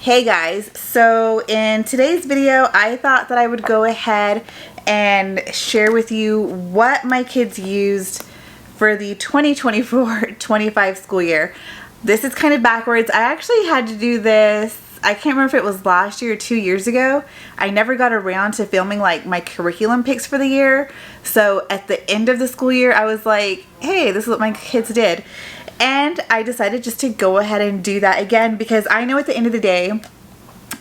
Hey guys, so in today's video I thought that I would go ahead and share with you what my kids used for the 2024-25 school year. This is kind of backwards. I actually had to do this, I can't remember if it was last year or 2 years ago. I never got around to filming like my curriculum picks for the year. So at the end of the school year I was like, hey, this is what my kids did. And I decided just to go ahead and do that again because I know at the end of the day,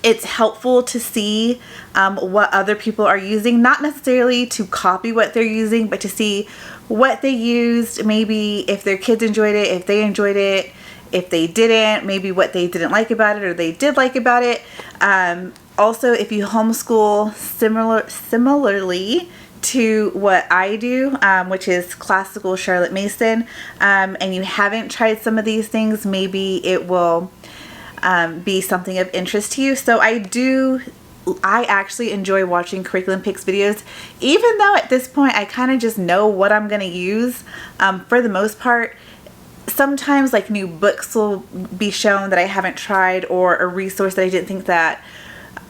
it's helpful to see what other people are using, not necessarily to copy what they're using, but to see what they used, maybe if their kids enjoyed it, if they enjoyed it, if they didn't, maybe what they didn't like about it or they did like about it. Also, if you homeschool similarly to what I do, which is classical Charlotte Mason, and you haven't tried some of these things, maybe it will be something of interest to you. So I actually enjoy watching curriculum picks videos, even though at this point I kind of just know what I'm going to use for the most part. Sometimes like new books will be shown that I haven't tried, or a resource that I didn't think that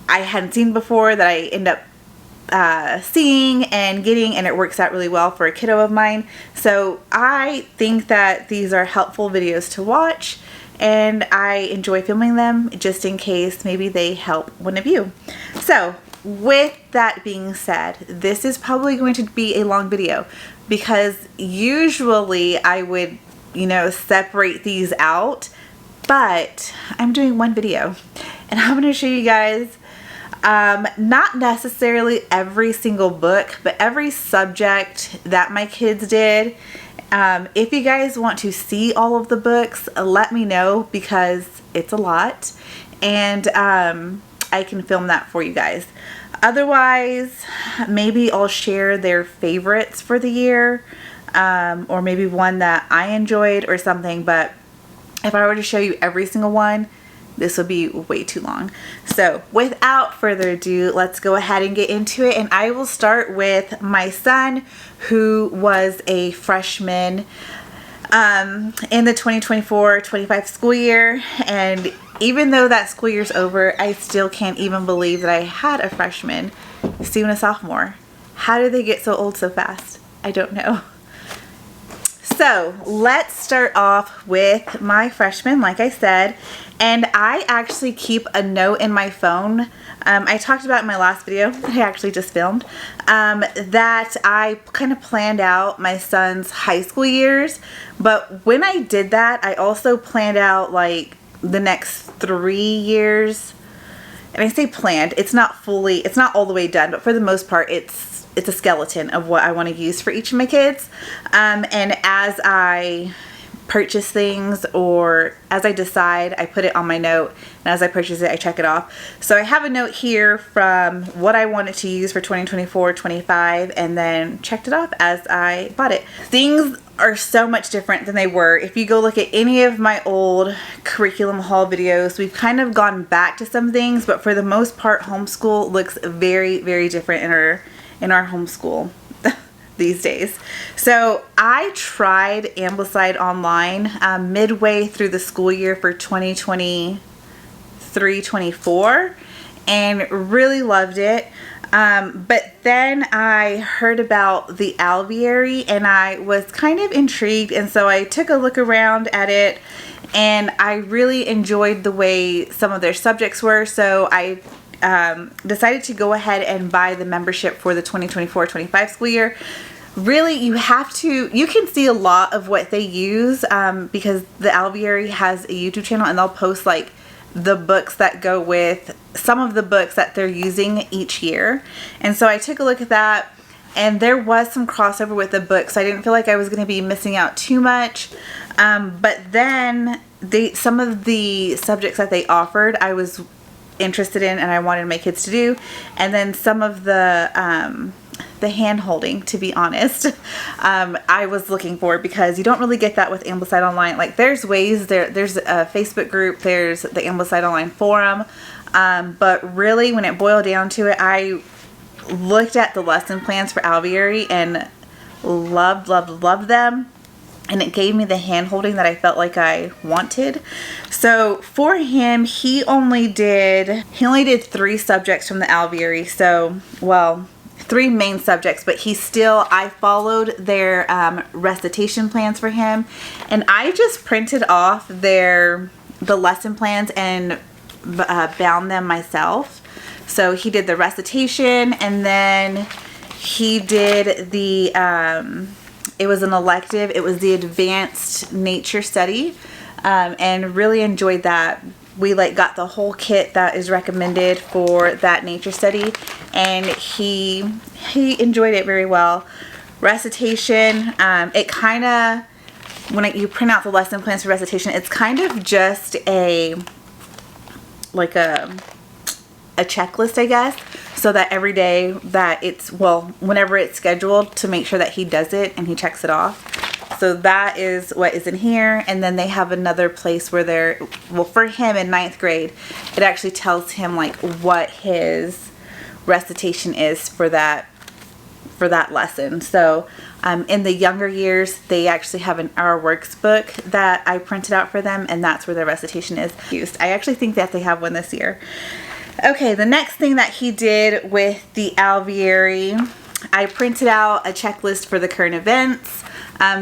I hadn't seen before that I end up seeing and getting, and it works out really well for a kiddo of mine. So I think that these are helpful videos to watch, and I enjoy filming them just in case maybe they help one of you. So with that being said, this is probably going to be a long video because usually I would, separate these out, but I'm doing one video and I'm going to show you guys not necessarily every single book, but every subject that my kids did. If you guys want to see all of the books, let me know because it's a lot, and I can film that for you guys. Otherwise, maybe I'll share their favorites for the year, or maybe one that I enjoyed or something, but if I were to show you every single one, this will be way too long. So without further ado, let's go ahead and get into it. And I will start with my son, who was a freshman in the 2024-25 school year. And even though that school year's over, I still can't even believe that I had a freshman, soon a sophomore. How did they get so old so fast? I don't know. So let's start off with my freshman, like I said, and I actually keep a note in my phone. I talked about in my last video that I actually just filmed, that I kind of planned out my son's high school years, but when I did that, I also planned out like the next 3 years. And I say planned, it's not all the way done, but for the most part, it's a skeleton of what I want to use for each of my kids. And as I purchase things, or as I decide, I put it on my note, and as I purchase it, I check it off. So I have a note here from what I wanted to use for 2024-25, and then checked it off as I bought it. Things are so much different than they were. If you go look at any of my old curriculum haul videos, we've kind of gone back to some things, but for the most part, homeschool looks very, very different in our homeschool these days. So I tried Ambleside online midway through the school year for 2023-24 and really loved it. But then I heard about the Alviary and I was kind of intrigued, and so I took a look around at it and I really enjoyed the way some of their subjects were. So I decided to go ahead and buy the membership for the 2024-25 school year. Really, you can see a lot of what they use because the Alviary has a YouTube channel, and they'll post like the books that go with some of the books that they're using each year. And so I took a look at that, and there was some crossover with the books. I didn't feel like I was going to be missing out too much. But then some of the subjects that they offered, I was interested in and I wanted my kids to do, and then some of the hand holding, to be honest, I was looking for, because you don't really get that with Ambleside Online. Like there's ways, there's a Facebook group, there's the Ambleside Online forum, but really when it boiled down to it, I looked at the lesson plans for Alviary and loved them. and it gave me the hand holding that I felt like I wanted. So for him, he only did 3 subjects from the alveary. So, well, 3 main subjects, but I followed their recitation plans for him, and I just printed off the lesson plans and bound them myself. So he did the recitation, and then he did the it was an elective. It was the advanced nature study, and really enjoyed that. We got the whole kit that is recommended for that nature study, and he enjoyed it very well. Recitation, it kind of, when you print out the lesson plans for recitation, it's kind of just a checklist, I guess, so that every day that whenever it's scheduled, to make sure that he does it and he checks it off. So that is what is in here. And then they have another place where for him in 9th grade, it actually tells him what his recitation is for that lesson. So in the younger years, they actually have an Our Works book that I printed out for them, and that's where their recitation is used. I actually think that they have one this year. Okay, the next thing that he did with the alveary, I printed out a checklist for the current events.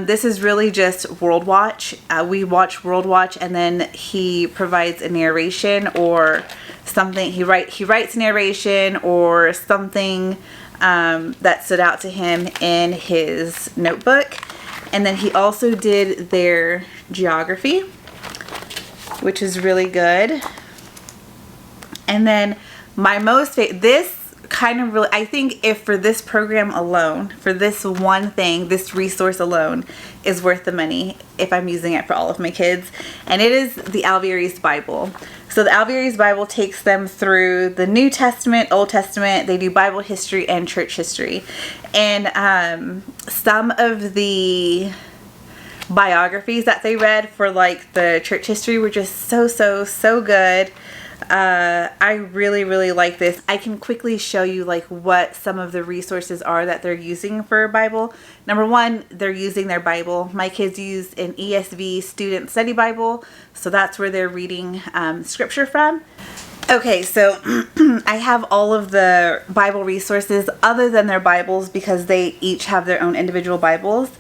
This is really just World Watch. We watch World Watch, and then he provides a narration or something. He writes narration or something that stood out to him in his notebook. And then he also did their geography, which is really good. And then my most favorite, this kind of really, I think if for this program alone, for this one thing, this resource alone is worth the money if I'm using it for all of my kids. And it is the Alveary's Bible. So the Alveary's Bible takes them through the New Testament, Old Testament. They do Bible history and church history. And some of the biographies that they read for the church history were just so good. I really like this. I can quickly show you what some of the resources are that they're using for Bible. Number one, they're using their Bible. My kids use an ESV Student Study Bible, so that's where they're reading scripture from. Okay, so I have all of the Bible resources other than their Bibles because they each have their own individual Bibles.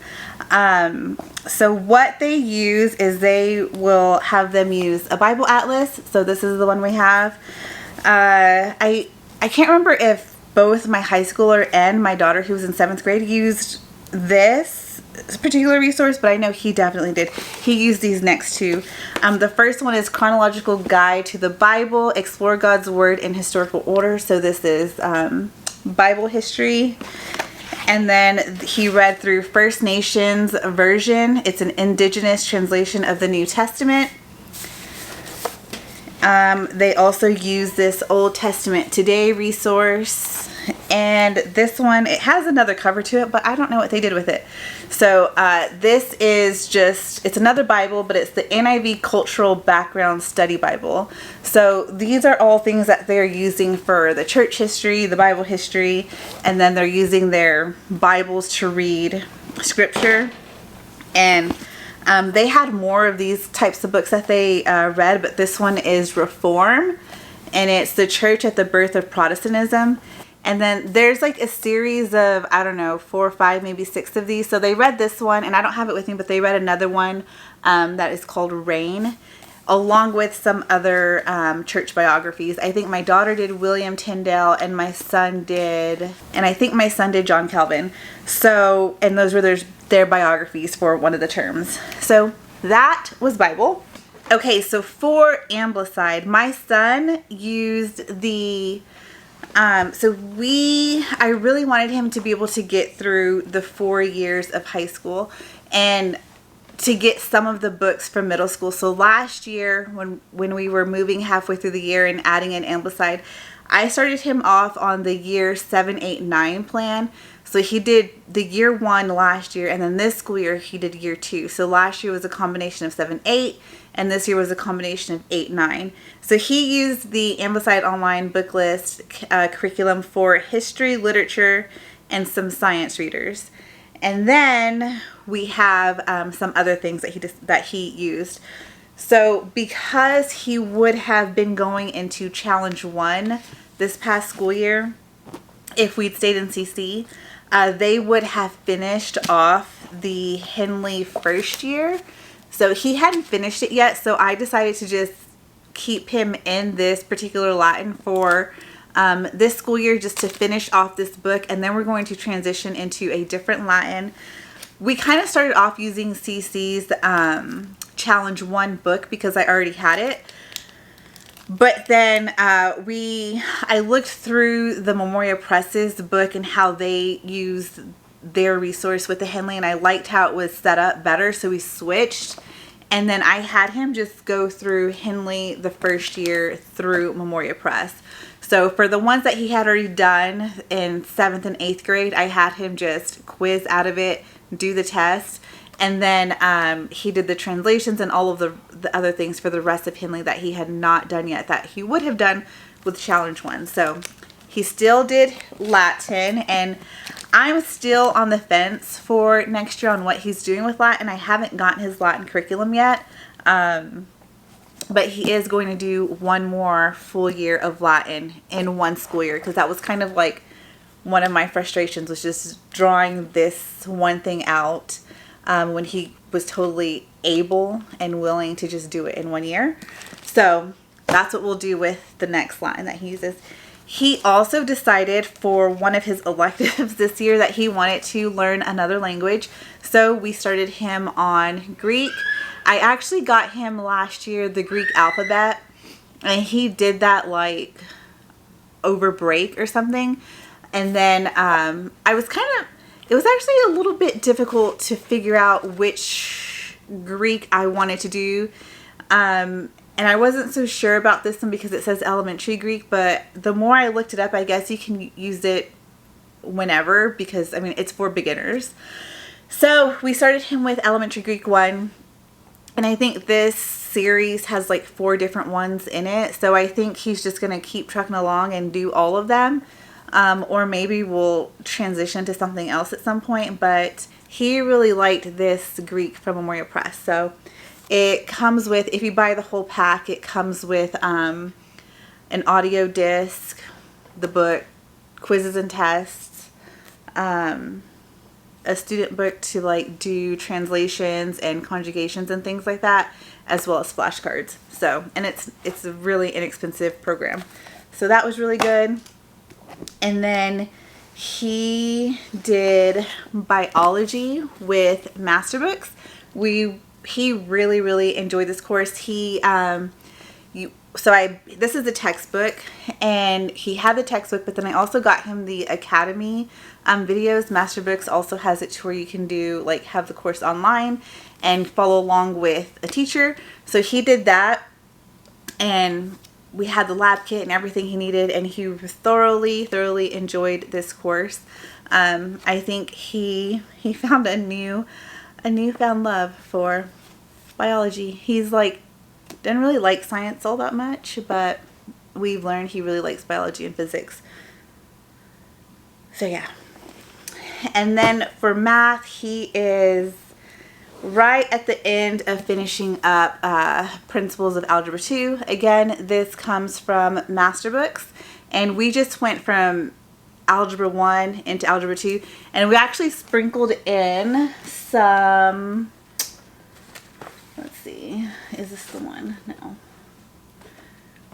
So what they use is they will have them use a Bible atlas. So this is the one we have. I can't remember if both my high schooler and my daughter, who was in 7th grade, used this particular resource, but I know he definitely did. He used these next two. The first one is Chronological Guide to the Bible, Explore God's Word in Historical Order. So this is Bible history. And then he read through First Nations version. It's an indigenous translation of the New Testament. They also use this Old Testament Today resource. And this one, it has another cover to it, but I don't know what they did with it. So this is it's another Bible, but it's the NIV Cultural Background Study Bible. So these are all things that they're using for the church history, the Bible history, and then they're using their Bibles to read scripture. And they had more of these types of books that they read, but this one is Reform, and it's the church at the birth of Protestantism. And then there's a series of, I don't know, 4 or 5, maybe 6 of these. So they read this one, and I don't have it with me, but they read another one that is called Rain, along with some other church biographies. I think my daughter did William Tyndale, and my son did John Calvin. So, and those were their biographies for one of the terms. So that was Bible. Okay, so for Amblicide, my son used the... I really wanted him to be able to get through the 4 years of high school and to get some of the books from middle school. So last year, when we were moving halfway through the year and adding in Amblicide, I started him off on the year 7, 8, 9 plan. So he did the year 1 last year, and then this school year he did year 2. So last year was a combination of 7, 8, and this year was a combination of 8, 9. So he used the Amblicide Online book list curriculum for history, literature, and some science readers. And then we have some other things that he used. So because he would have been going into Challenge 1 this past school year, if we'd stayed in CC, they would have finished off the Henley first year. So he hadn't finished it yet, so I decided to just keep him in this particular Latin for this school year, just to finish off this book, and then we're going to transition into a different Latin. We kind of started off using CC's Challenge 1 book because I already had it. But then I looked through the Memoria Press's book and how they use their resource with the Henley, and I liked how it was set up better, so we switched. And then I had him just go through Henley the first year through Memoria Press. So for the ones that he had already done in 7th and 8th grade, I had him just quiz out of it, do the test, and then he did the translations and all of the other things for the rest of Henley that he had not done yet, that he would have done with Challenge 1. So he still did Latin, and I'm still on the fence for next year on what he's doing with Latin. I haven't gotten his Latin curriculum yet, but he is going to do one more full year of Latin in one school year, because that was kind of like one of my frustrations, was just drawing this one thing out when he was totally able and willing to just do it in 1 year. So that's what we'll do with the next Latin that he uses. He also decided for one of his electives this year that he wanted to learn another language. So we started him on Greek. I actually got him last year the Greek alphabet, and he did that like over break or something. And then it was actually a little bit difficult to figure out which Greek I wanted to do. And I wasn't so sure about this one because it says elementary Greek, but the more I looked it up, I guess you can use it whenever, because I mean, it's for beginners. So we started him with elementary Greek 1, and I think this series has like 4 different ones in it. So I think he's just going to keep trucking along and do all of them. Or maybe we'll transition to something else at some point, but he really liked this Greek from Memoria Press. So it comes with, if you buy the whole pack, it comes with an audio disc, the book, quizzes and tests, a student book to like do translations and conjugations and things like that, as well as flashcards. So, and it's a really inexpensive program. So that was really good. And then he did biology with Masterbooks. He really, really enjoyed this course. This is the textbook, and he had the textbook, but then I also got him the Academy videos. Masterbooks also has it to where you can do, like, have the course online and follow along with a teacher. So he did that, and we had the lab kit and everything he needed, and he thoroughly enjoyed this course. I think he found a newfound love for biology. He's like, didn't really like science all that much, but we've learned he really likes biology and physics. So yeah. And then for math, he is right at the end of finishing up Principles of Algebra 2. Again, this comes from Masterbooks, and we just went from Algebra 1 into Algebra 2, and we actually sprinkled in some, let's see, is this the one? No.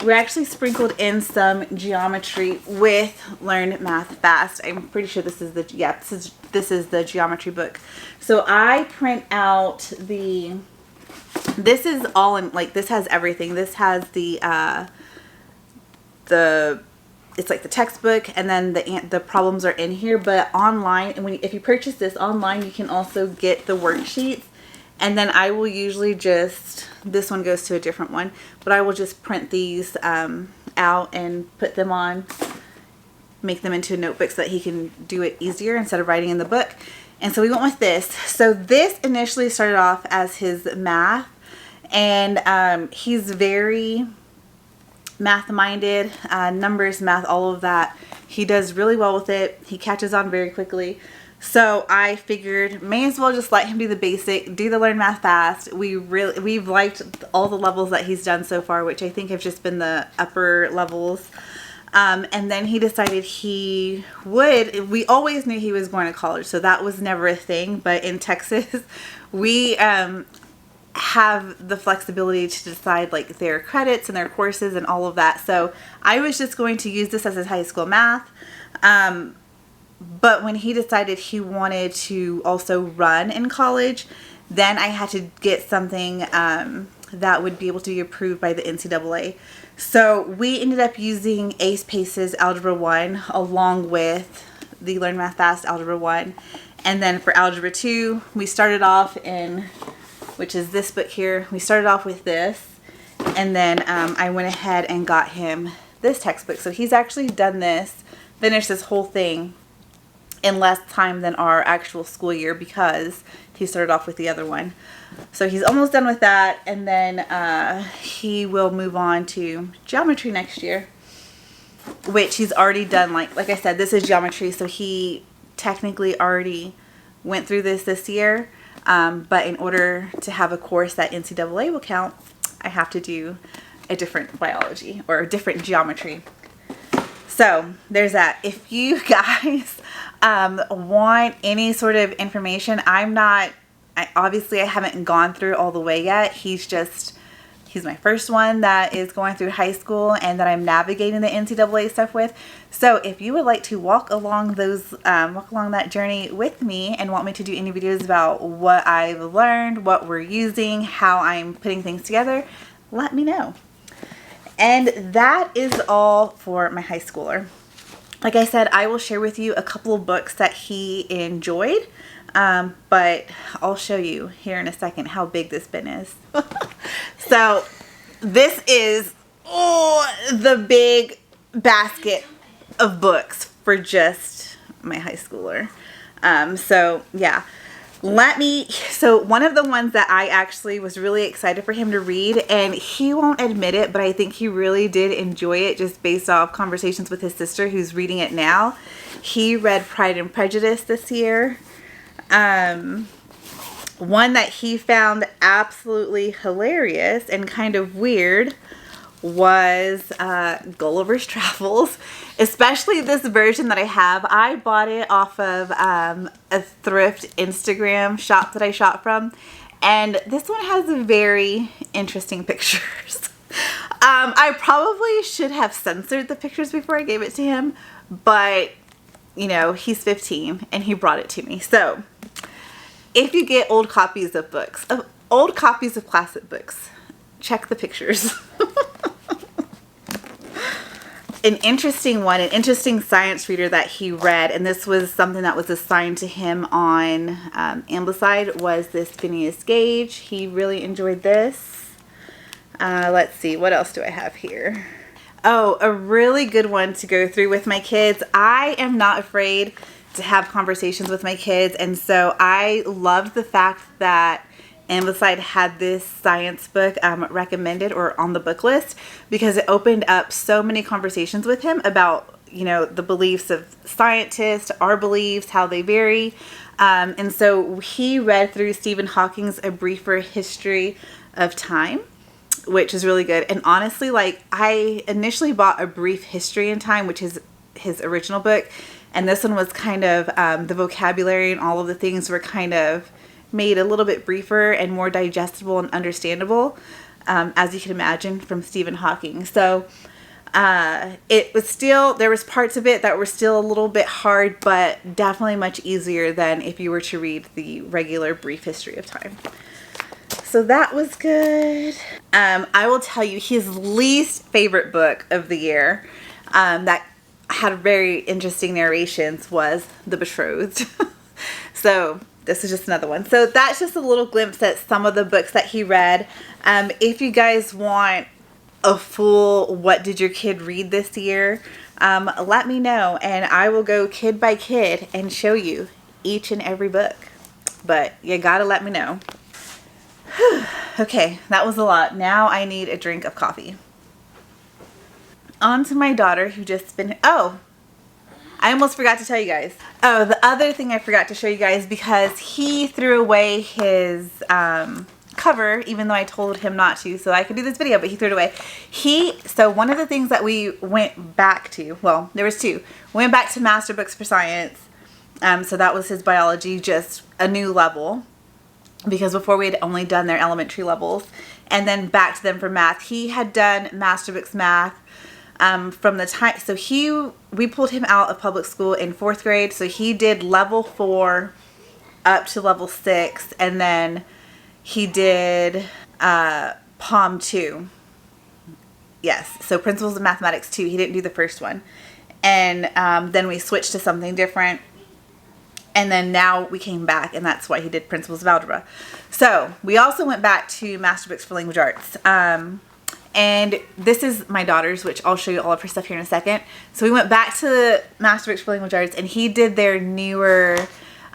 We actually sprinkled in some geometry with Learn Math Fast. I'm pretty sure this is this is the geometry book. So I print out this is all in, like, this has everything. This has it's like the textbook, and then the problems are in here. But online, and if you purchase this online, you can also get the worksheets. And then I will usually just, this one goes to a different one, but I will just print these out and put them on, make them into a notebook so that he can do it easier instead of writing in the book. And so we went with this. So this initially started off as his math, and he's very math-minded, numbers, math, all of that. He does really well with it. He catches on very quickly. So I figured may as well just let him do the basic, do the Learn Math Fast. We've liked all the levels that he's done so far, which I think have just been the upper levels. And then he decided we always knew he was going to college, so that was never a thing. But in Texas, we have the flexibility to decide like their credits and their courses and all of that. So I was just going to use this as his high school math. But when he decided he wanted to also run in college, then I had to get something that would be able to be approved by the NCAA. So we ended up using Ace Pace's Algebra 1 along with the Learn Math Fast Algebra 1. And then for Algebra 2, we started off in, which is this book here, we started off with this. And then I went ahead and got him this textbook. So he's actually done this, finished this whole thing in less time than our actual school year because he started off with the other one. So he's almost done with that, and then he will move on to geometry next year, which he's already done. Like I said, this is geometry, so he technically already went through this year, but in order to have a course that NCAA will count, I have to do a different biology or a different geometry. So there's that. If you guys want any sort of information, obviously I haven't gone through all the way yet. He's my first one that is going through high school and that I'm navigating the NCAA stuff with. So if you would like to walk along that journey with me and want me to do any videos about what I've learned, what we're using, how I'm putting things together, let me know. And that is all for my high schooler. Like I said, I will share with you a couple of books that he enjoyed, but I'll show you here in a second how big this bin is. So this is the big basket of books for just my high schooler. So yeah. So one of the ones that I actually was really excited for him to read, and he won't admit it, but I think he really did enjoy it just based off conversations with his sister who's reading it now. He read Pride and Prejudice this year. One that he found absolutely hilarious and kind of weird was Gulliver's Travels, especially this version that I have. I bought it off of a thrift Instagram shop that I shop from, and this one has very interesting pictures. I probably should have censored the pictures before I gave it to him, but you know, he's 15 and he brought it to me. So if you get old copies of books, old copies of classic books, check the pictures. An interesting science reader that he read, and this was something that was assigned to him on Ambleside, was this Phineas Gage. He really enjoyed this. Let's see, what else do I have here? Oh, a really good one to go through with my kids. I am not afraid to have conversations with my kids, and so I loved the fact that Ambleside had this science book recommended or on the book list, because it opened up so many conversations with him about, you know, the beliefs of scientists, our beliefs, how they vary. And so he read through Stephen Hawking's A Briefer History of Time, which is really good. And honestly, like, I initially bought A Brief History in Time, which is his original book. And this one was kind of, the vocabulary and all of the things were kind of made a little bit briefer and more digestible and understandable, as you can imagine, from Stephen Hawking. So it was still, there was parts of it that were still a little bit hard, but definitely much easier than if you were to read the regular Brief History of Time. So that was good. I will tell you his least favorite book of the year that had very interesting narrations was The Betrothed. So this is just another one. So that's just a little glimpse at some of the books that he read. If you guys want a full what did your kid read this year, let me know, and I will go kid by kid and show you each and every book. But you gotta let me know. Okay, that was a lot. Now I need a drink of coffee. On to my daughter who just finished. Oh, I almost forgot to tell you guys. Oh, the other thing I forgot to show you guys, because he threw away his cover, even though I told him not to, so I could do this video, but he threw it away. So one of the things that we went back to, well, there was two. We went back to Master Books for Science. So that was his biology, just a new level, because before we had only done their elementary levels, and then back to them for math. He had done Master Books Math from the time, so we pulled him out of public school in 4th grade, so he did level 4 up to level 6, and then he did POM 2. Yes, so Principles of Mathematics 2. He didn't do the first one. And then we switched to something different. And then now we came back, and that's why he did Principles of Algebra. So we also went back to Master Books for Language Arts. And this is my daughter's, which I'll show you all of her stuff here in a second. So we went back to Master Books for Language Arts, and he did their newer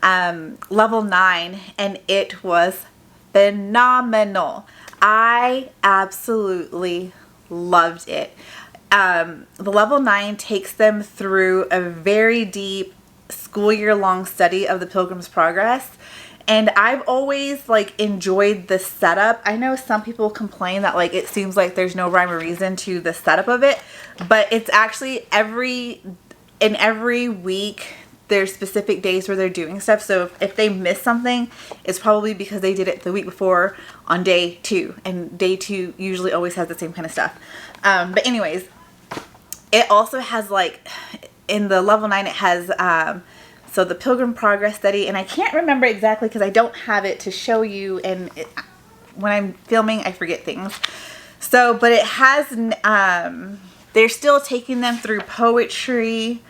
level 9, and it was phenomenal. I absolutely loved it. The level 9 takes them through a very deep school year long study of the Pilgrim's Progress, and I've always enjoyed the setup. I know some people complain that it seems like there's no rhyme or reason to the setup of it, but it's actually every week there's specific days where they're doing stuff. So if they miss something, it's probably because they did it the week before on day 2. And day 2 usually always has the same kind of stuff. But anyways, it also has in the level 9, it has, so the Pilgrim Progress Study. And I can't remember exactly because I don't have it to show you. And when I'm filming, I forget things. So, but it has, they're still taking them through poetry.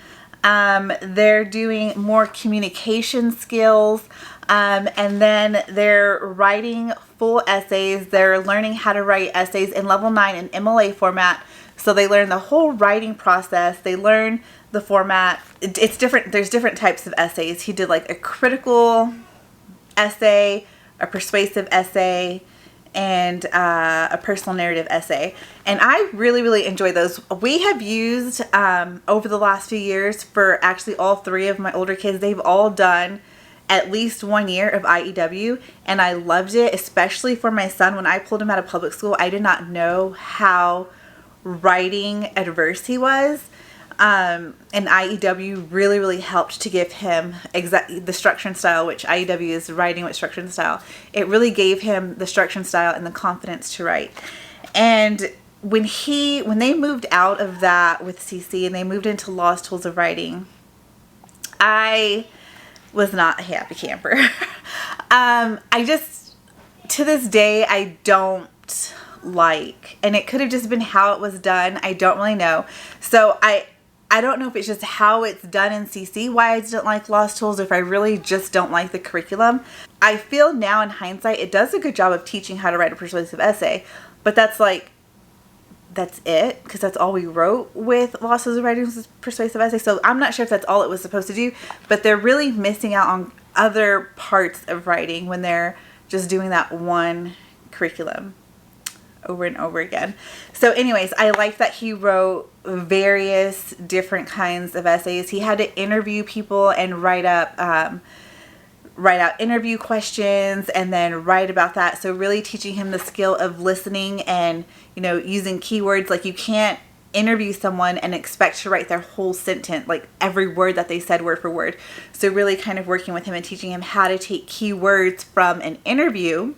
They're doing more communication skills, and then they're writing full essays. They're learning how to write essays in level 9 in MLA format. So they learn the whole writing process. They learn the format. It's different. There's different types of essays. He did a critical essay, a persuasive essay, and a personal narrative essay. And I really, really enjoy those. We have used over the last few years for actually all 3 of my older kids. They've all done at least 1 year of IEW, and I loved it, especially for my son. When I pulled him out of public school, I did not know how writing adverse he was. And IEW really, really helped to give him the structure and style, which IEW is writing with structure and style. It really gave him the structure and style and the confidence to write. And when they moved out of that with CC and they moved into Lost Tools of Writing, I was not a happy camper. I just, to this day, I don't and it could have just been how it was done. I don't really know. So I don't know if it's just how it's done in CC, why I didn't like Lost Tools, or if I really just don't like the curriculum. I feel now in hindsight, it does a good job of teaching how to write a persuasive essay, but that's it, because that's all we wrote with Lost Tools of Writing was persuasive essay. So I'm not sure if that's all it was supposed to do, but they're really missing out on other parts of writing when they're just doing that one curriculum over and over again. So anyways, I like that he wrote various different kinds of essays. He had to interview people and write out interview questions and then write about that. So really teaching him the skill of listening and, using keywords. You can't interview someone and expect to write their whole sentence, every word that they said word for word. So really kind of working with him and teaching him how to take keywords from an interview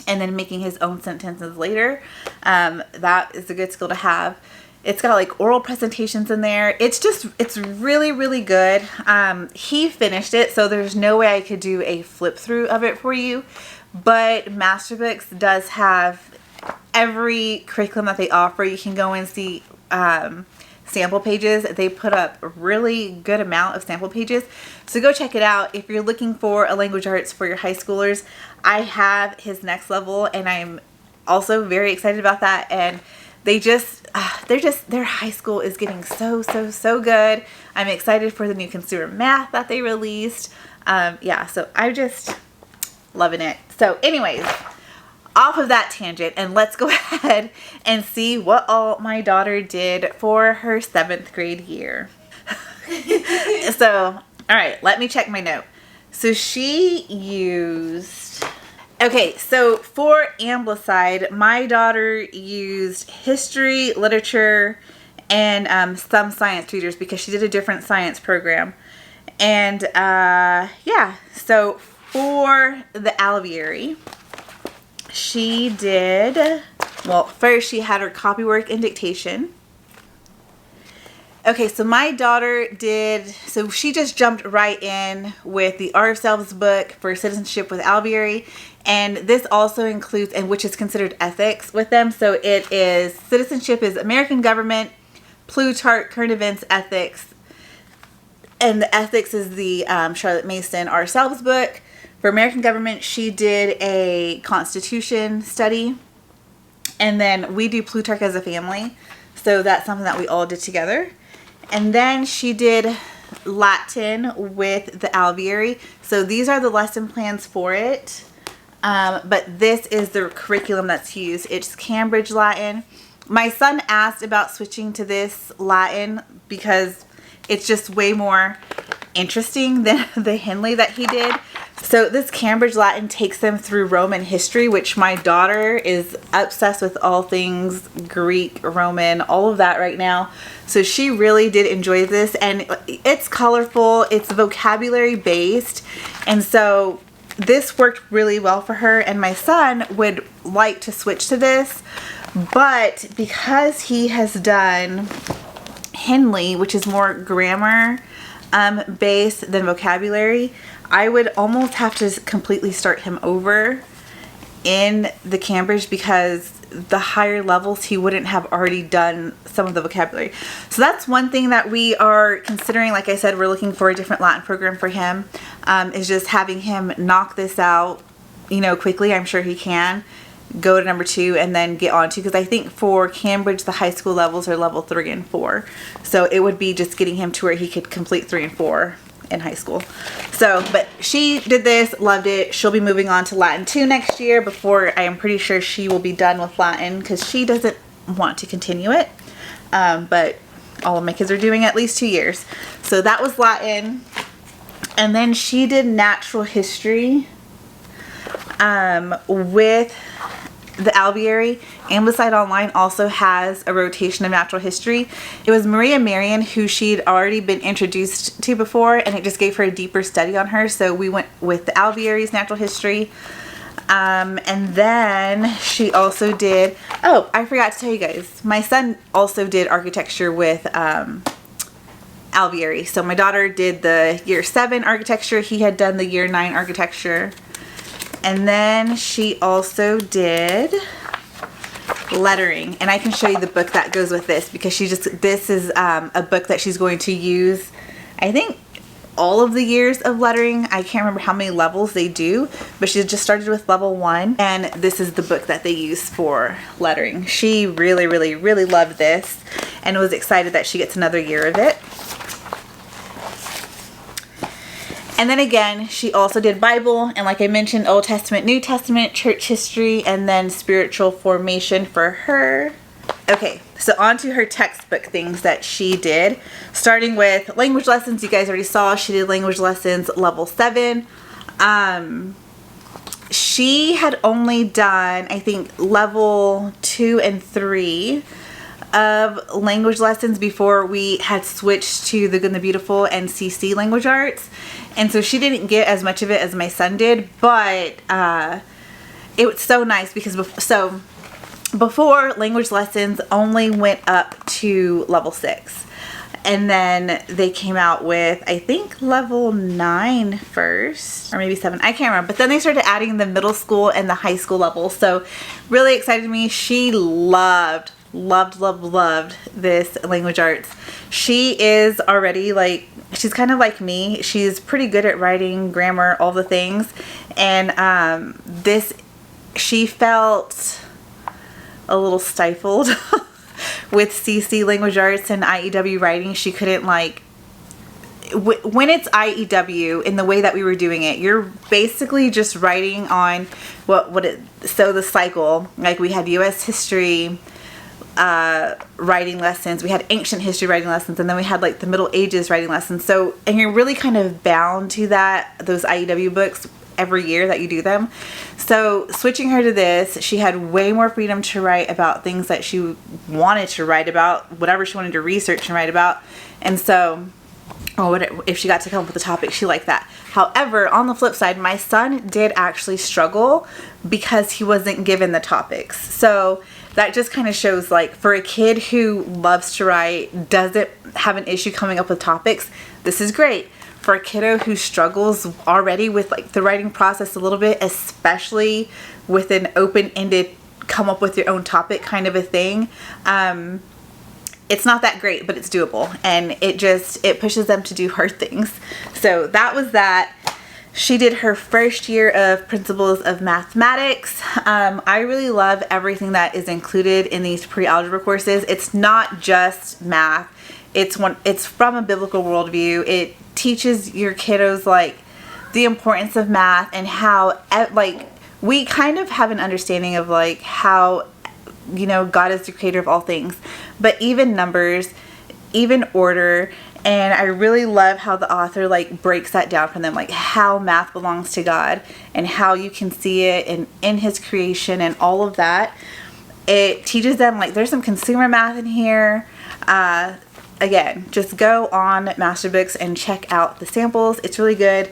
and then making his own sentences later. That is a good skill to have. It's got oral presentations in there. It's really, really good. He finished it, so there's no way I could do a flip through of it for you. But Master Books does have every curriculum that they offer. You can go and see sample pages. They put up a really good amount of sample pages. So go check it out. If you're looking for a language arts for your high schoolers, I have his next level, and I'm also very excited about that. And their high school is getting so good. I'm excited for the new consumer math that they released. So I'm just loving it. So anyways, off of that tangent, and let's go ahead and see what all my daughter did for her 7th grade year. So, all right, let me check my note. So she used, okay, so for Ambleside, my daughter used history, literature, and some science readers because she did a different science program. And yeah, so for the alveary, she did, well, first she had her copywork and dictation. Okay, so my daughter did, so she just jumped right in with the Ourselves book for citizenship with alveary, and this also includes, and which is considered ethics with them. So it is, citizenship is American government, Plutarch, current events, ethics, and the ethics is the Charlotte Mason Ourselves book. For American government, she did a Constitution study, and then we do Plutarch as a family, so that's something that we all did together. And then she did Latin with the alveary. So these are the lesson plans for it. But this is the curriculum that's used. It's Cambridge Latin. My son asked about switching to this Latin because it's just way more interesting than the Henley that he did. So this Cambridge Latin takes them through Roman history, which my daughter is obsessed with all things Greek, Roman, all of that right now. So she really did enjoy this, and it's colorful, it's vocabulary based, and so this worked really well for her. And my son would like to switch to this, but because he has done Henley, which is more grammar based than vocabulary, I would almost have to completely start him over in the Cambridge because the higher levels he wouldn't have already done some of the vocabulary. So that's one thing that we are considering. Like I said, we're looking for a different Latin program for him, is just having him knock this out, you know, quickly. I'm sure he can go to number 2 and then get on to, because I think for Cambridge the high school levels are level 3 and 4, so it would be just getting him to where he could complete 3 and 4 in high school. So, but she did this, loved it. She'll be moving on to Latin 2 next year, before I am pretty sure she will be done with Latin, because she doesn't want to continue it. But all of my kids are doing at least 2 years. So that was Latin. And then she did natural history with the alveary. Ambleside Online also has a rotation of natural history. It was Maria Marion who she'd already been introduced to before, and it just gave her a deeper study on her. So we went with the alveary's natural history. And then she also did, oh, I forgot to tell you guys, my son also did architecture with alveary. So my daughter did the year 7 architecture. He had done the year 9 architecture. And then she also did lettering, and I can show you the book that goes with this, because this is a book that she's going to use, I think, all of the years of lettering. I can't remember how many levels they do, but she just started with level 1, and this is the book that they use for lettering. She really, really, really loved this and was excited that she gets another year of it. And then again, she also did Bible, and like I mentioned, Old Testament, New Testament, church history, and then spiritual formation for her. Okay, so on to her textbook things that she did. Starting with language lessons, you guys already saw she did language lessons level 7. She had only done, I think, level 2 and 3 of language lessons before we had switched to The Good and the Beautiful and CC Language Arts. And so she didn't get as much of it as my son did, but it was so nice because before, language lessons only went up to level 6. And then they came out with, I think, level 9 first, or maybe 7. I can't remember. But then they started adding the middle school and the high school level. So really excited me. She loved this language arts. She is already like, she's kind of like me. She's pretty good at writing, grammar, all the things. And she felt a little stifled with CC Language Arts and IEW writing. She couldn't, like, when it's IEW in the way that we were doing it, you're basically just writing on so the cycle, like we had US history, writing lessons, we had ancient history writing lessons, and then we had like the Middle Ages writing lessons. So, and you're really kind of bound to those IEW books every year that you do them. So switching her to this, she had way more freedom to write about things that she wanted to write about, whatever she wanted to research and write about. And so, if she got to come up with a topic, she liked that. However, on the flip side, my son did actually struggle because he wasn't given the topics. So that just kind of shows, like, for a kid who loves to write, doesn't have an issue coming up with topics, this is great. For a kiddo who struggles already with like the writing process a little bit, especially with an open-ended come up with your own topic kind of a thing, it's not that great, but it's doable, and it pushes them to do hard things. So that was that. She did her first year of Principles of Mathematics. I really love everything that is included in these pre-algebra courses. It's not just math. It's from a biblical worldview. It teaches your kiddos like the importance of math and how like we kind of have an understanding of like how, you know, God is the creator of all things, but even numbers, even order. And I really love how the author like breaks that down for them, like how math belongs to God and how you can see it in his creation and all of that. It teaches them like there's some consumer math in here. Again, just go on Masterbooks and check out the samples. It's really good.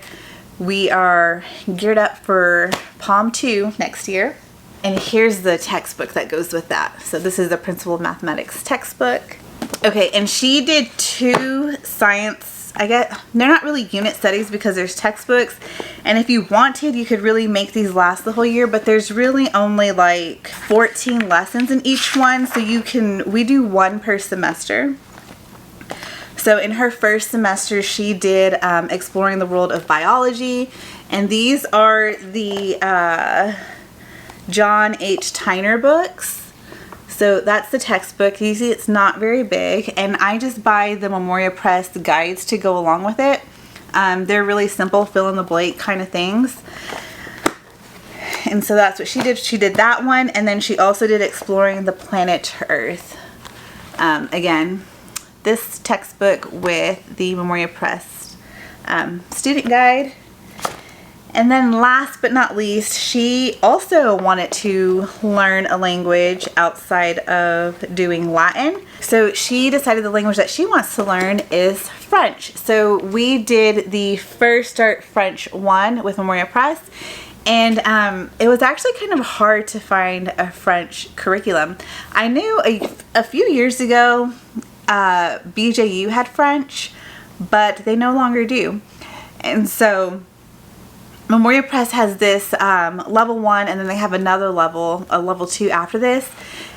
We are geared up for Palm 2 next year. And here's the textbook that goes with that. So this is the Principle of Mathematics textbook. Okay, and she did 2 science, I guess, they're not really unit studies because there's textbooks. And if you wanted, you could really make these last the whole year, but there's really only like 14 lessons in each one. So we do 1 per semester. So in her first semester, she did Exploring the World of Biology, and these are the John H. Tyner books. So that's the textbook. You see it's not very big, and I just buy the Memoria Press guides to go along with it. They're really simple, fill in the blank kind of things. And so that's what she did. She did that one, and then she also did Exploring the Planet Earth. Again, this textbook with the Memoria Press student guide. And then last but not least, she also wanted to learn a language outside of doing Latin. So she decided the language that she wants to learn is French. So we did the First Start French 1 with Memoria Press. And it was actually kind of hard to find a French curriculum. I knew a few years ago BJU had French, but they no longer do. And so Memoria Press has this level 1, and then they have another level, a level 2 after this.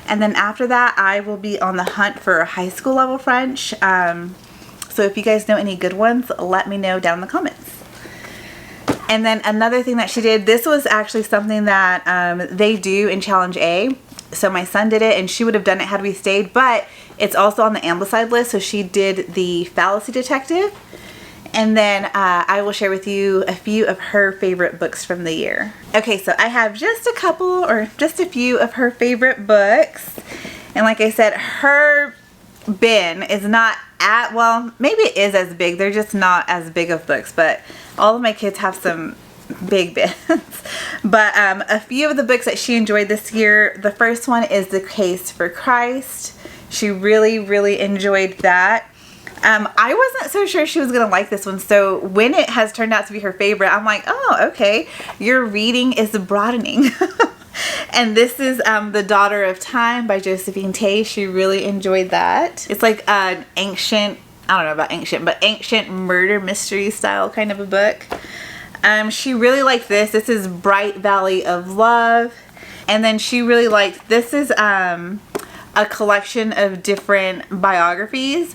And then after that, I will be on the hunt for high school level French. So if you guys know any good ones, let me know down in the comments. And then another thing that she did, this was actually something that they do in Challenge A. So my son did it, and she would have done it had we stayed, but it's also on the Ambleside list. So she did the Fallacy Detective. And then I will share with you a few of her favorite books from the year. Okay, so I have just a couple or just a few of her favorite books. And like I said, her bin is not well, maybe it is as big. They're just not as big of books, but all of my kids have some big bins. But a few of the books that she enjoyed this year, the first one is The Case for Christ. She really, really enjoyed that. I wasn't so sure she was going to like this one, so when it has turned out to be her favorite, I'm like, oh, okay, your reading is broadening. And this is The Daughter of Time by Josephine Tey. She really enjoyed that. It's like an ancient, I don't know about ancient, but ancient murder mystery style kind of a book. She really liked this. This is Bright Valley of Love. And then she really liked, this is a collection of different biographies.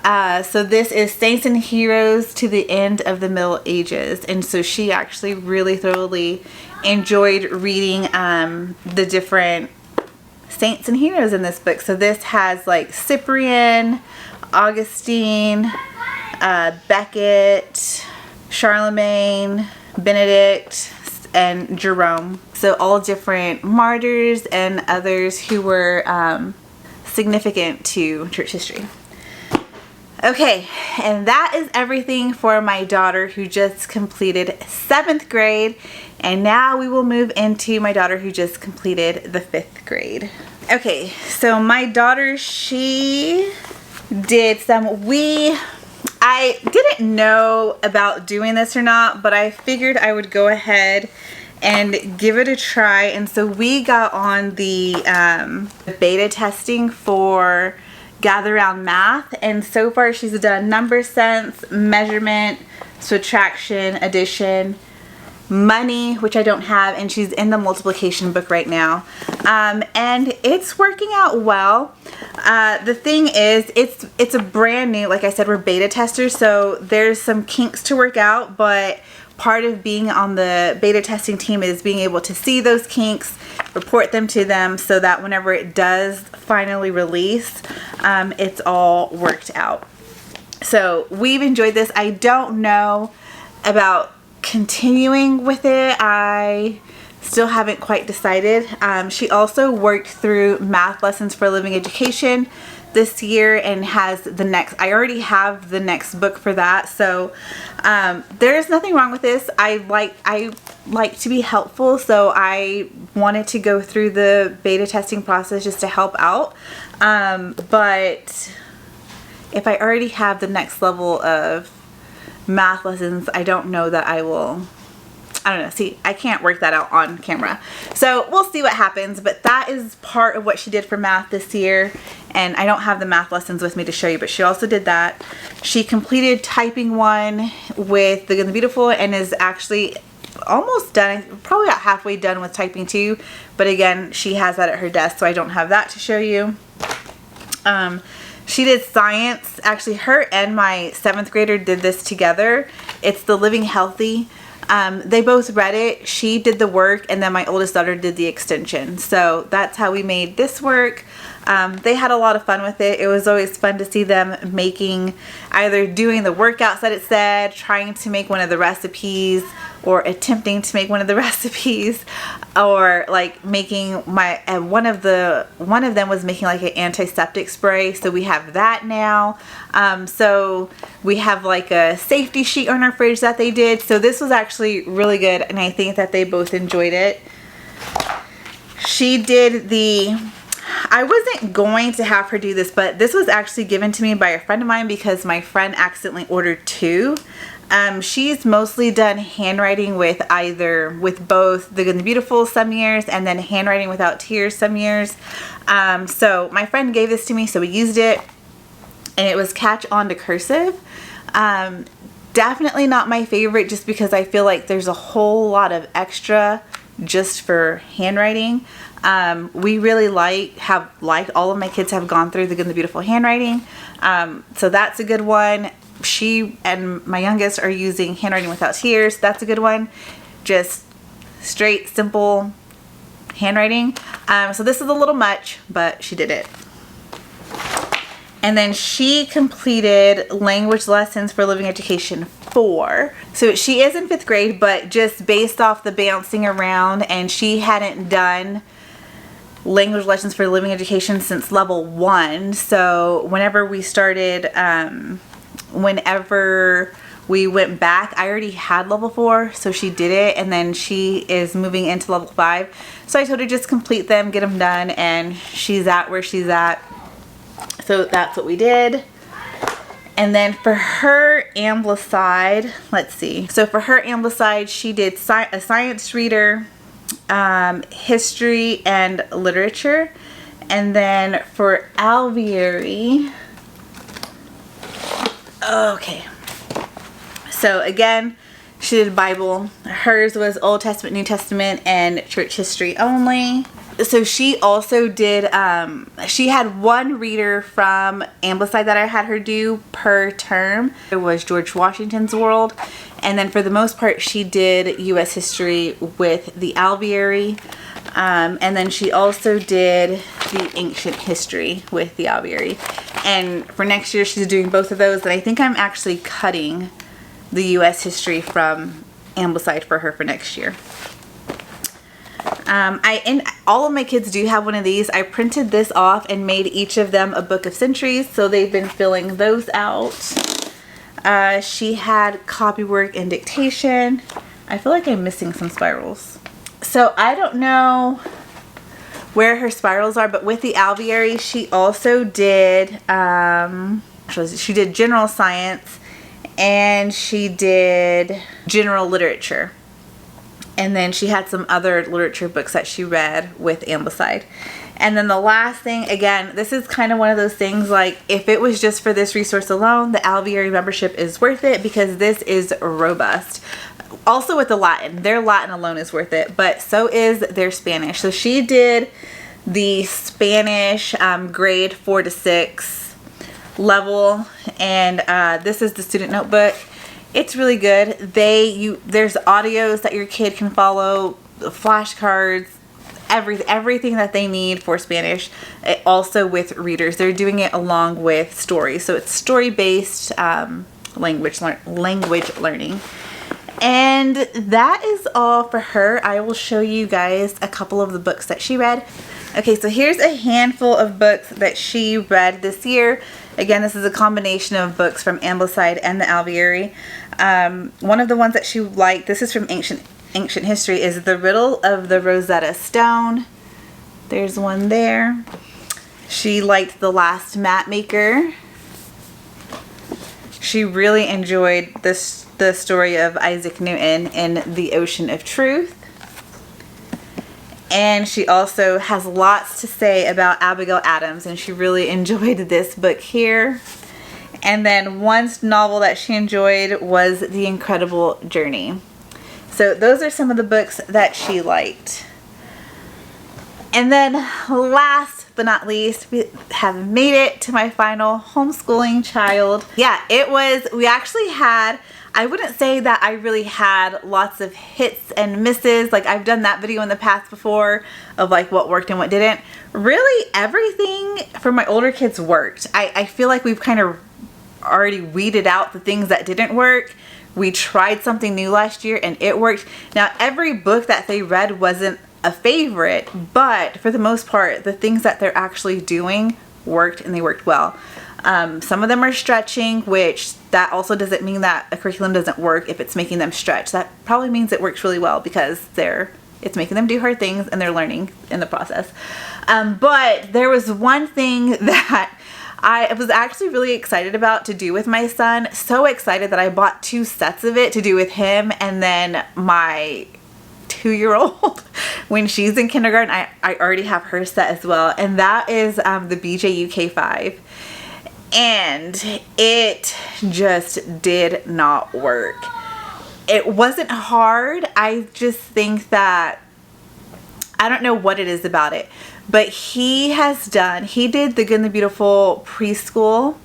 So this is Saints and Heroes to the End of the Middle Ages. And so she actually really thoroughly enjoyed reading the different saints and heroes in this book. So this has like Cyprian, Augustine, Becket, Charlemagne, Benedict, and Jerome. So all different martyrs and others who were significant to church history. Okay, and that is everything for my daughter who just completed 7th grade. And now we will move into my daughter who just completed the 5th grade. Okay, so my daughter, she did I didn't know about doing this or not, but I figured I would go ahead and give it a try. And so we got on the beta testing for Gather Round Math, and so far she's done number sense, measurement, subtraction, addition, money, which I don't have, and she's in the multiplication book right now, and it's working out well. The thing is, it's a brand new, like I said, we're beta testers, so there's some kinks to work out, but part of being on the beta testing team is being able to see those kinks, report them to them, so that whenever it does finally release, it's all worked out. So we've enjoyed this. I don't know about continuing with it. I still haven't quite decided. She also worked through math lessons for living education this year and has I already have the next book for that. So there's nothing wrong with this. I like to be helpful, so I wanted to go through the beta testing process just to help out. But if I already have the next level of math lessons, I don't know that I will. I don't know. See, I can't work that out on camera. So we'll see what happens, but that is part of what she did for math this year. And I don't have the math lessons with me to show you, but she also did that. She completed typing 1 with The Good and the Beautiful and is actually almost done, probably about halfway done with typing 2. But again, she has that at her desk, so I don't have that to show you. She did science. Actually, her and my 7th grader did this together. It's the Living Healthy. They both read it. She did the work, and then my oldest daughter did the extension. So that's how we made this work. They had a lot of fun with it. It was always fun to see them making, either doing the workouts that it said, trying to make one of the recipes, or attempting to make one of the recipes, or like making one of them was making like an antiseptic spray, so we have that now. So we have like a safety sheet on our fridge that they did. So this was actually really good, and I think that they both enjoyed it. She did I wasn't going to have her do this, but this was actually given to me by a friend of mine because my friend accidentally ordered 2. She's mostly done handwriting with both The Good and the Beautiful some years, and then Handwriting Without Tears some years. So my friend gave this to me, so we used it, and it was Catch On to Cursive. Definitely not my favorite, just because I feel like there's a whole lot of extra just for handwriting. We really all of my kids have gone through The Good and the Beautiful handwriting. So that's a good one. She and my youngest are using Handwriting Without Tears. That's a good one. Just straight, simple handwriting. So this is a little much, but she did it. And then she completed Language Lessons for Living Education 4. So she is in 5th grade, but just based off the bouncing around, and she hadn't done language lessons for living education since level 1. So whenever we started, whenever we went back, I already had level 4, so she did it, and then she is moving into level 5. So I told her just complete them, get them done, and she's at where she's at. So that's what we did. And then for her Amblicide, let's see. So for her Amblicide, she did a science reader, history and literature. And then for Alviary, okay. So again, she did Bible. Hers was Old Testament, New Testament, and church history only. So she also did, she had one reader from Ambleside that I had her do per term. It was George Washington's World. And then for the most part, she did U.S. history with the Alviary. And then she also did the ancient history with the Alviary. And for next year, she's doing both of those. And I think I'm actually cutting the U.S. history from Ambleside for her for next year. And all of my kids do have one of these. I printed this off and made each of them a book of centuries, so they've been filling those out. She had copywork and dictation. I feel like I'm missing some spirals. So I don't know where her spirals are, but with the alveary, she also did, she did general science and she did general literature. And then she had some other literature books that she read with Ambleside. And then the last thing, again, this is kind of one of those things like if it was just for this resource alone, the alveary membership is worth it because this is robust. Also with the Latin, their Latin alone is worth it, but so is their Spanish. So she did the Spanish grade 4 to 6 level, and this is the student notebook. It's really good. There's audios that your kid can follow, flashcards, everything that they need for Spanish. Also with readers, they're doing it along with stories, so it's story-based language learning. And that is all for her. I will show you guys a couple of the books that she read. Okay, so here's a handful of books that she read this year. Again, this is a combination of books from Ambleside and the alveary. One of the ones that she liked, this is from Ancient History, is The Riddle of the Rosetta Stone. There's one there. She liked The Last Mapmaker. She really enjoyed the story of Isaac Newton in The Ocean of Truth. And she also has lots to say about Abigail Adams, and she really enjoyed this book here. And then one novel that she enjoyed was The Incredible Journey. So those are some of the books that she liked. And then last but not least, we have made it to my final homeschooling child. Yeah, we actually had, I wouldn't say that I really had lots of hits and misses. Like I've done that video in the past before of like what worked and what didn't. Really everything for my older kids worked. I feel like we've kind of already weeded out the things that didn't work. We tried something new last year and it worked. Now every book that they read wasn't a favorite, but for the most part the things that they're actually doing worked, and they worked well. Some of them are stretching, which that also doesn't mean that a curriculum doesn't work if it's making them stretch. That probably means it works really well because it's making them do hard things and they're learning in the process. But there was one thing that I was actually really excited about to do with my son. So excited that I bought 2 sets of it to do with him and then my 2-year-old. When she's in kindergarten, I already have her set as well. And that is the BJUK 5. And it just did not work. It wasn't hard. I just think that, I don't know what it is about it, but he did the Good and the Beautiful preschool,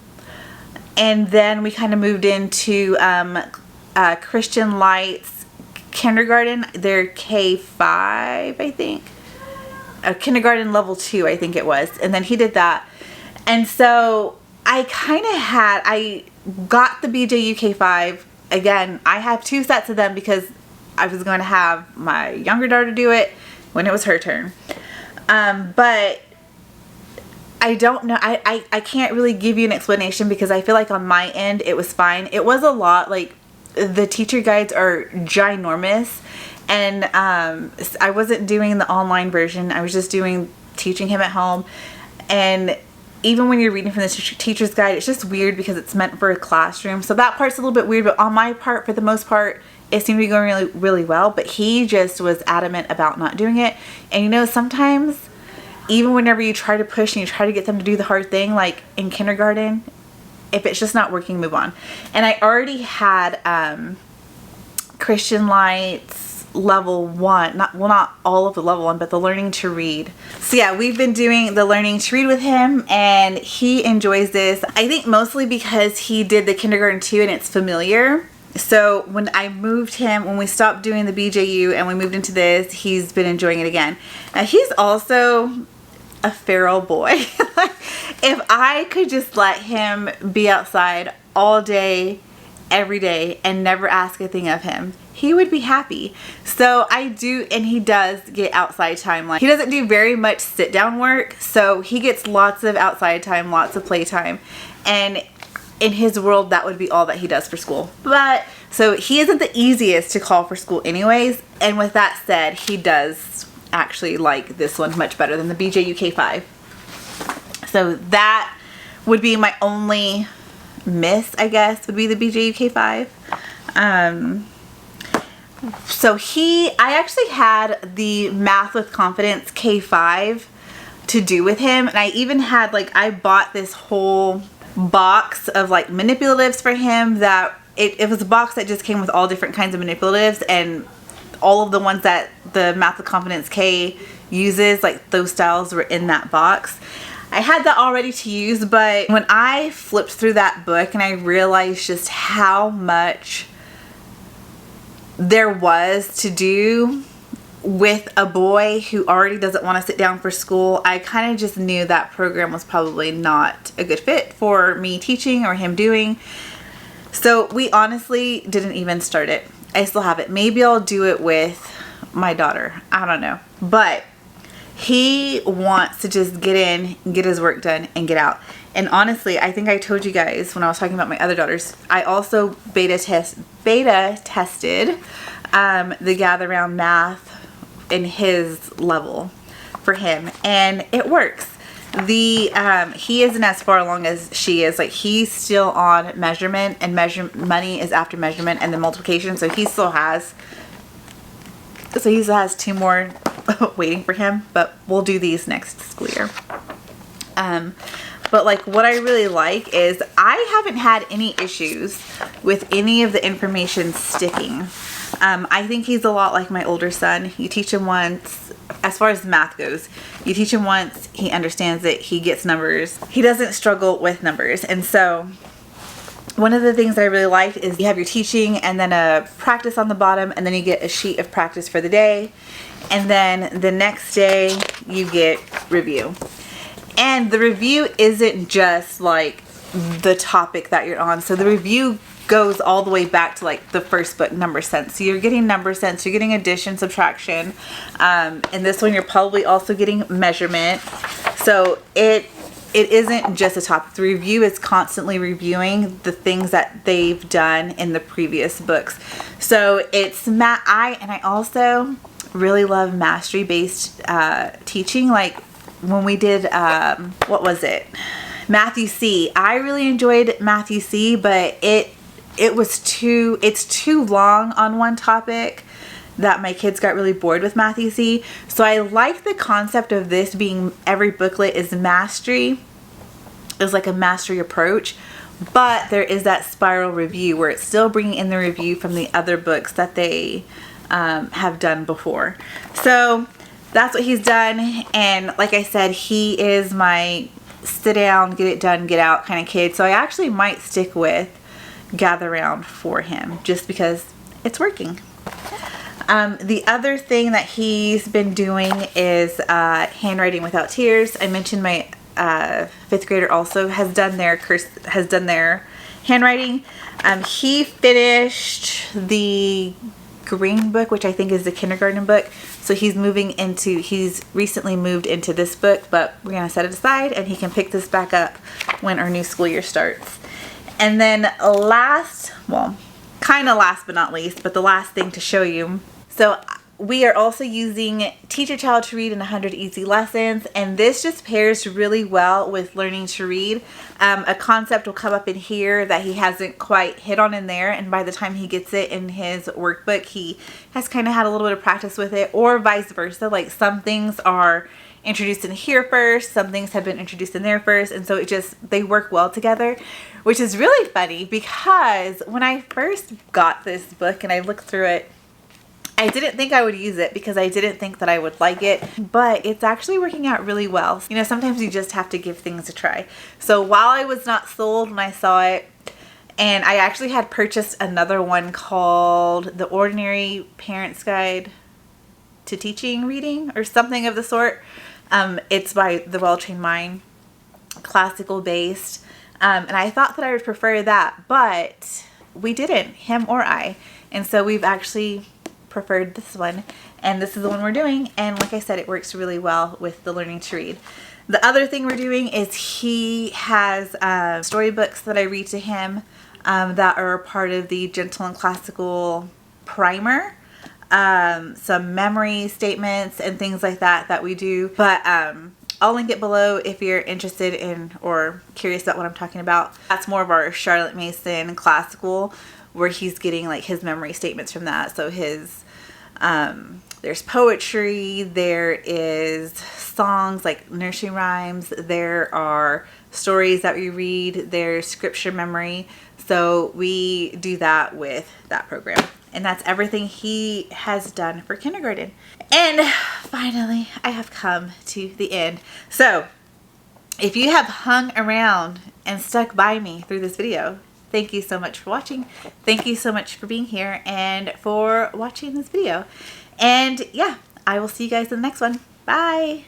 and then we kind of moved into Christian Lights kindergarten. They're K5, I think. Kindergarten level 2, I think it was. And then he did that. And so I got the BJUK 5. Again, I have 2 sets of them because I was going to have my younger daughter do it when it was her turn. But I don't know. I can't really give you an explanation because I feel like on my end it was fine. It was a lot. Like the teacher guides are ginormous, and I wasn't doing the online version. I was just teaching him at home. And even when you're reading from the teacher's guide, it's just weird because it's meant for a classroom. So that part's a little bit weird, but on my part, for the most part, it seemed to be going really, really well. But he just was adamant about not doing it. And you know, sometimes even whenever you try to push and you try to get them to do the hard thing, like in kindergarten, if it's just not working, move on. And I already had Christian Lights level 1, not all of the level 1, but the learning to read. So yeah, we've been doing the learning to read with him, and he enjoys this. I think mostly because he did the kindergarten 2 and it's familiar. So when we stopped doing the BJU and we moved into this, he's been enjoying it again. Now he's also a feral boy. If I could just let him be outside all day, every day and never ask a thing of him, he would be happy. So I do, and he does get outside time. Like, he doesn't do very much sit down work, so he gets lots of outside time, lots of playtime, and in his world that would be all that he does for school. But so he isn't the easiest to call for school anyways, and with that said, he does actually like this one much better than the BJUK5. So that would be my only miss, I guess, would be the BJUK5. So I actually had the Math with Confidence K5 to do with him, and I even had, like, I bought this whole box of like manipulatives for him that it was a box that just came with all different kinds of manipulatives, and all of the ones that the Math with Confidence K uses, like those styles were in that box. I had that all ready to use, but when I flipped through that book and I realized just how much there was to do with a boy who already doesn't want to sit down for school, I kind of just knew that program was probably not a good fit for me teaching or him doing. So we honestly didn't even start it. I still have it. Maybe I'll do it with my daughter. I don't know. But he wants to just get in, get his work done, and get out. And honestly, I think I told you guys when I was talking about my other daughters, I also beta tested the Gather Round Math in his level for him, and it works. He isn't as far along as she is. Like, he's still on measurement, and money is after measurement and the multiplication, so he still has 2 more waiting for him, but we'll do these next school year. But like, what I really like is I haven't had any issues with any of the information sticking. I think he's a lot like my older son. You teach him once, as far as math goes, you teach him once, he understands it, he gets numbers. He doesn't struggle with numbers. And so one of the things that I really liked is you have your teaching and then a practice on the bottom, and then you get a sheet of practice for the day. And then the next day you get review. And the review isn't just like the topic that you're on. So the review goes all the way back to like the first book, number sense. So you're getting number sense, you're getting addition, subtraction. In this one, you're probably also getting measurement. So it isn't just a topic. The review is constantly reviewing the things that they've done in the previous books. So it's I also really love mastery-based teaching. Like when we did, what was it? Matthew C. I really enjoyed Matthew C, but it's too long on one topic that my kids got really bored with Matthew C. So I like the concept of this being every booklet is mastery. It's like a mastery approach, but there is that spiral review where it's still bringing in the review from the other books that they have done before. So that's what he's done. And like I said, he is my sit down, get it done, get out kind of kid. So I actually might stick with Gather Round for him just because it's working. The other thing that he's been doing is handwriting without tears. I mentioned my 5th grader also has done their handwriting. He finished the green book, which I think is the kindergarten book. So he's recently moved into this book, but we're going to set it aside and he can pick this back up when our new school year starts. And then kind of last but not least, but the last thing to show you. So we are also using Teach Your Child to Read in 100 Easy Lessons, and this just pairs really well with learning to read. A concept will come up in here that he hasn't quite hit on in there, and by the time he gets it in his workbook, he has kind of had a little bit of practice with it, or vice versa. Like some things are introduced in here first, some things have been introduced in there first, and so they work well together, which is really funny because when I first got this book and I looked through it, I didn't think I would use it because I didn't think that I would like it, but it's actually working out really well. You know, sometimes you just have to give things a try. So while I was not sold when I saw it, and I actually had purchased another one called The Ordinary Parent's Guide to Teaching Reading or something of the sort. It's by The Well-Trained Mind, classical based. And I thought that I would prefer that, but we didn't, him or I. And so we've actually preferred this one, and this is the one we're doing. And like I said, it works really well with the learning to read. The other thing we're doing is he has storybooks that I read to him that are part of the Gentle and Classical primer. Some memory statements and things like that that we do. But I'll link it below if you're interested in or curious about what I'm talking about. That's more of our Charlotte Mason classical, where he's getting like his memory statements from that. So his there's poetry, there is songs like nursery rhymes, there are stories that we read, there's scripture memory. So we do that with that program. And that's everything he has done for kindergarten. And finally, I have come to the end. So if you have hung around and stuck by me through this video, thank you so much for watching. Thank you so much for being here and for watching this video. And yeah, I will see you guys in the next one. Bye.